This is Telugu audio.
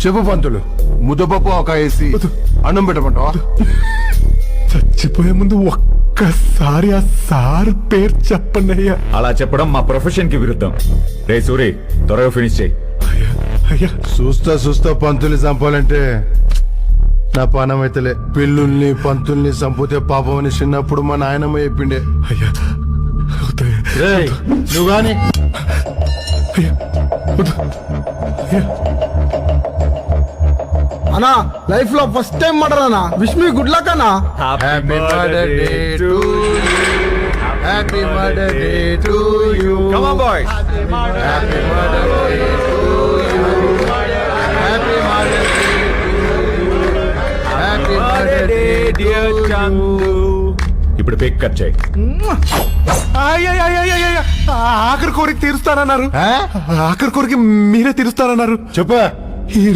చెప్పు పంతులు, ముద్దపప్పు ఒక వేసి అన్నం పెట్టమంటావా? చచ్చిపోయే ముందు ఒక్కసారి ఆ సార్ పేరు చెప్పండి అయ్యా. అలా చెప్పడం మా ప్రొఫెషన్ కి విరుద్ధం. రే సూరి, త్వరగా ఫినిష్ చేయి. అయ్యా అయ్యా, చూస్తా పంతుల్ని చంపాలంటే నా పానం అయితేలే. పిల్లుల్ని పంతుల్ని చంపితే పాపం అని చిన్నప్పుడు మా నాయనమ్మ చెప్పిండే. అయ్యా వద్దయ్యా. రేయ్, నువ్వు గాని అయ్యా వద్దు. అయ్యా అన్నా లైఫ్ లో ఫస్ట్ టైం మర్డర్ అన్నా. విష్ మీ గుడ్ లక్ అన్నా. Happy mother day to happy mother day to you. Come on, boys. Happy mother day to you. Happy mother day happy mother day dear Chandu. ఇప్పుడు పిక్ కట్ చేయి. అయ్యా, ఆఖరి కోరిక తీరుస్తానన్నారు. ఆఖరి కోరిక మీరే తీరుస్తానన్నారు. చెప్పు. ఈ